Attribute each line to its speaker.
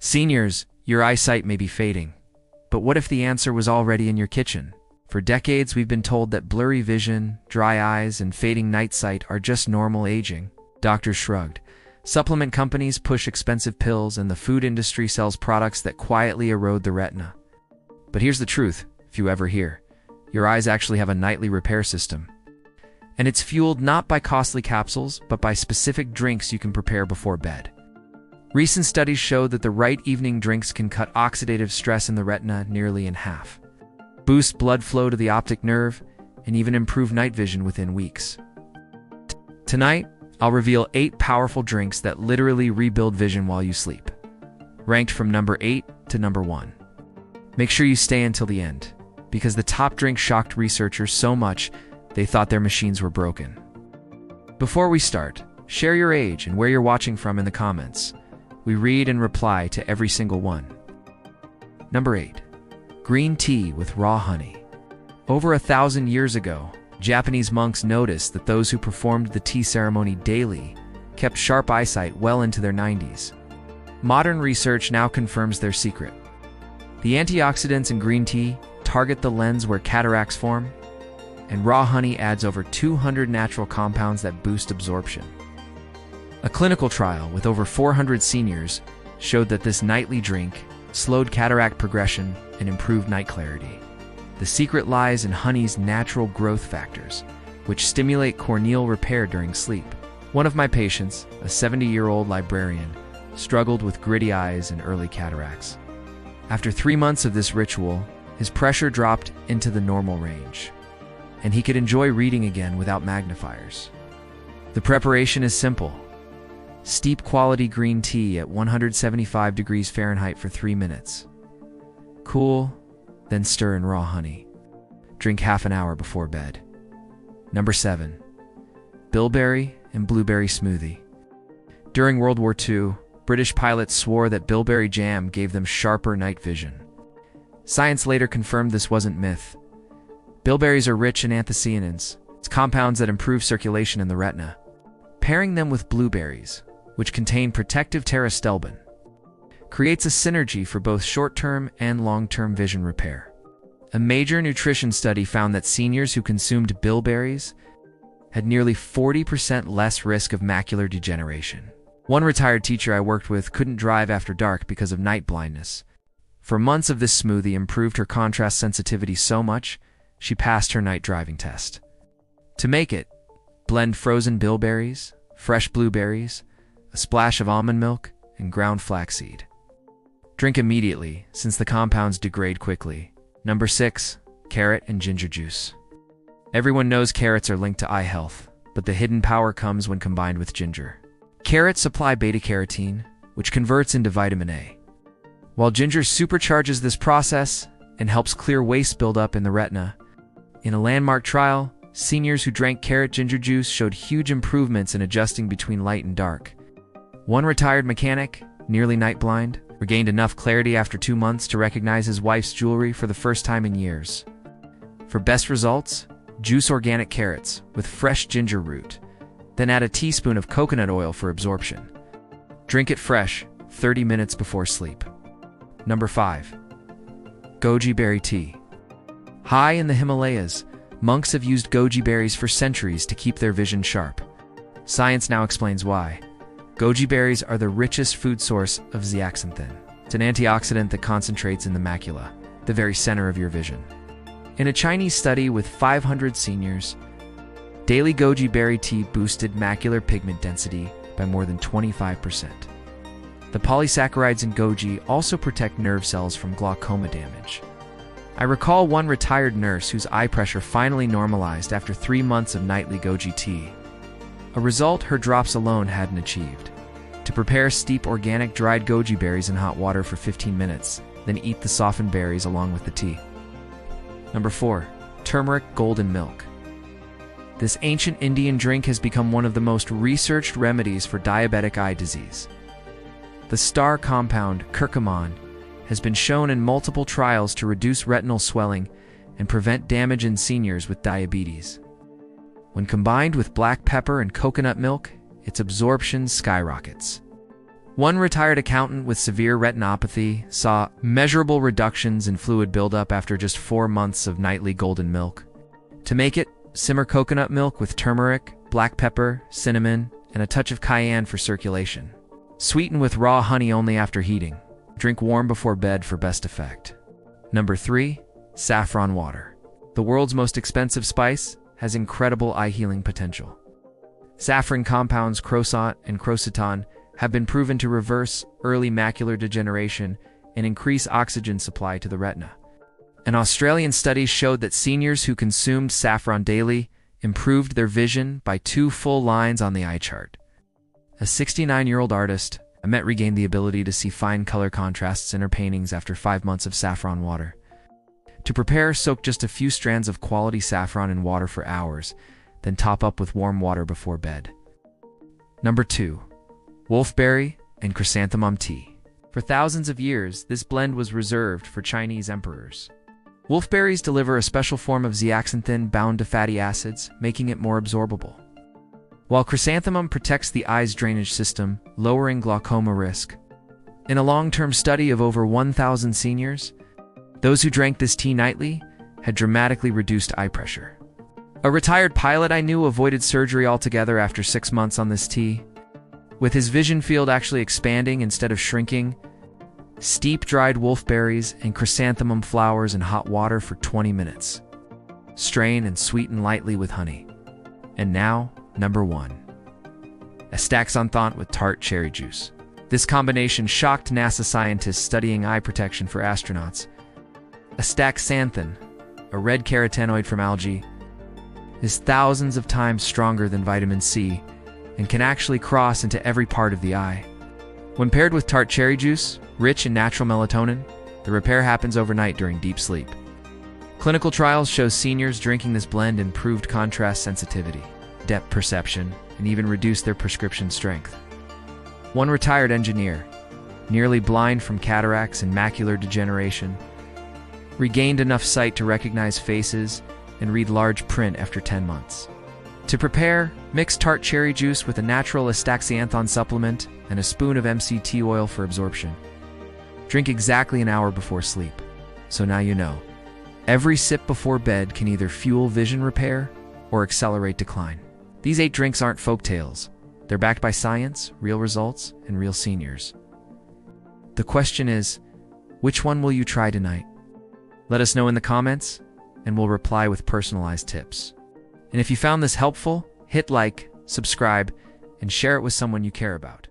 Speaker 1: Seniors, your eyesight may be fading. But what if the answer was already in your kitchen? For decades, we've been told that blurry vision, dry eyes, and fading night sight are just normal aging. Doctors shrugged. Supplement companies push expensive pills, and the food industry sells products that quietly erode the retina. But here's the truth, if you ever hear. Your eyes actually have a nightly repair system. And it's fueled not by costly capsules, but by specific drinks you can prepare before bed. Recent studies show that the right evening drinks can cut oxidative stress in the retina nearly in half, boost blood flow to the optic nerve, and even improve night vision within weeks. Tonight, I'll reveal 8 powerful drinks that literally rebuild vision while you sleep, ranked from number 8 to number 1. Make sure you stay until the end, because the top drink shocked researchers so much they thought their machines were broken. Before we start, share your age and where you're watching from in the comments. We read and reply to every single one. Number 8. Green tea with raw honey. Over 1,000 years ago, Japanese monks noticed that those who performed the tea ceremony daily kept sharp eyesight well into their 90s. Modern research now confirms their secret. The antioxidants in green tea target the lens where cataracts form, and raw honey adds over 200 natural compounds that boost absorption. A clinical trial with over 400 seniors showed that this nightly drink slowed cataract progression and improved night clarity. The secret lies in honey's natural growth factors, which stimulate corneal repair during sleep. One of my patients, a 70-year-old librarian, struggled with gritty eyes and early cataracts. After 3 months of this ritual, his pressure dropped into the normal range, and he could enjoy reading again without magnifiers. The preparation is simple. Steep quality green tea at 175 degrees Fahrenheit for 3 minutes. Cool, then stir in raw honey. Drink half an hour before bed. Number 7. Bilberry and Blueberry Smoothie. During World War II, British pilots swore that bilberry jam gave them sharper night vision. Science later confirmed this wasn't myth. Bilberries are rich in anthocyanins, compounds that improve circulation in the retina. Pairing them with blueberries, which contain protective pterostilbin, creates a synergy for both short-term and long-term vision repair. A major nutrition study found that seniors who consumed bilberries had nearly 40% less risk of macular degeneration. One retired teacher I worked with couldn't drive after dark because of night blindness. For months of this smoothie improved her contrast sensitivity so much, she passed her night driving test. To make it, blend frozen bilberries, fresh blueberries, a splash of almond milk, and ground flaxseed. Drink immediately, since the compounds degrade quickly. Number 6. Carrot and ginger juice. Everyone knows carrots are linked to eye health, but the hidden power comes when combined with ginger. Carrots supply beta-carotene, which converts into vitamin A, while ginger supercharges this process and helps clear waste buildup in the retina. In a landmark trial, seniors who drank carrot ginger juice showed huge improvements in adjusting between light and dark. One retired mechanic, nearly night blind, regained enough clarity after 2 months to recognize his wife's jewelry for the first time in years. For best results, juice organic carrots with fresh ginger root, then add a teaspoon of coconut oil for absorption. Drink it fresh, 30 minutes before sleep. Number 5. Goji Berry Tea. High in the Himalayas, monks have used goji berries for centuries to keep their vision sharp. Science now explains why. Goji berries are the richest food source of zeaxanthin. It's an antioxidant that concentrates in the macula, the very center of your vision. In a Chinese study with 500 seniors, daily goji berry tea boosted macular pigment density by more than 25%. The polysaccharides in goji also protect nerve cells from glaucoma damage. I recall one retired nurse whose eye pressure finally normalized after 3 months of nightly goji tea, a result her drops alone hadn't achieved. To prepare, steep organic dried goji berries in hot water for 15 minutes, then eat the softened berries along with the tea. Number 4. Turmeric Golden Milk. This ancient Indian drink has become one of the most researched remedies for diabetic eye disease. The star compound, curcumin, has been shown in multiple trials to reduce retinal swelling and prevent damage in seniors with diabetes. When combined with black pepper and coconut milk, its absorption skyrockets. One retired accountant with severe retinopathy saw measurable reductions in fluid buildup after just 4 months of nightly golden milk. To make it, simmer coconut milk with turmeric, black pepper, cinnamon, and a touch of cayenne for circulation. Sweeten with raw honey only after heating. Drink warm before bed for best effect. Number 3. Saffron Water. The world's most expensive spice has incredible eye-healing potential. Saffron compounds crosant and crocetan have been proven to reverse early macular degeneration and increase oxygen supply to the retina. An Australian study showed that seniors who consumed saffron daily improved their vision by 2 full lines on the eye chart. A 69-year-old artist, Amit, regained the ability to see fine color contrasts in her paintings after 5 months of saffron water. To prepare, soak just a few strands of quality saffron in water for hours, then top up with warm water before bed. Number 2. Wolfberry and Chrysanthemum Tea. For thousands of years, this blend was reserved for Chinese emperors. Wolfberries deliver a special form of zeaxanthin bound to fatty acids, making it more absorbable. While chrysanthemum protects the eye's drainage system, lowering glaucoma risk. In a long-term study of over 1,000 seniors, those who drank this tea nightly had dramatically reduced eye pressure. A retired pilot I knew avoided surgery altogether after 6 months on this tea. With his vision field actually expanding instead of shrinking, steep dried wolfberries and chrysanthemum flowers in hot water for 20 minutes. Strain and sweeten lightly with honey. And now, number 1. Astaxanthin with Tart Cherry Juice. This combination shocked NASA scientists studying eye protection for astronauts. Astaxanthin, a red carotenoid from algae, is thousands of times stronger than vitamin C and can actually cross into every part of the eye. When paired with tart cherry juice, rich in natural melatonin, the repair happens overnight during deep sleep. Clinical trials show seniors drinking this blend improved contrast sensitivity, depth perception, and even reduced their prescription strength. One retired engineer, nearly blind from cataracts and macular degeneration, regained enough sight to recognize faces and read large print after 10 months. To prepare, mix tart cherry juice with a natural astaxanthin supplement and a spoon of MCT oil for absorption. Drink exactly an hour before sleep. So now you know. Every sip before bed can either fuel vision repair or accelerate decline. These 8 drinks aren't folktales. They're backed by science, real results, and real seniors. The question is, which one will you try tonight? Let us know in the comments, and we'll reply with personalized tips. And if you found this helpful, hit like, subscribe, and share it with someone you care about.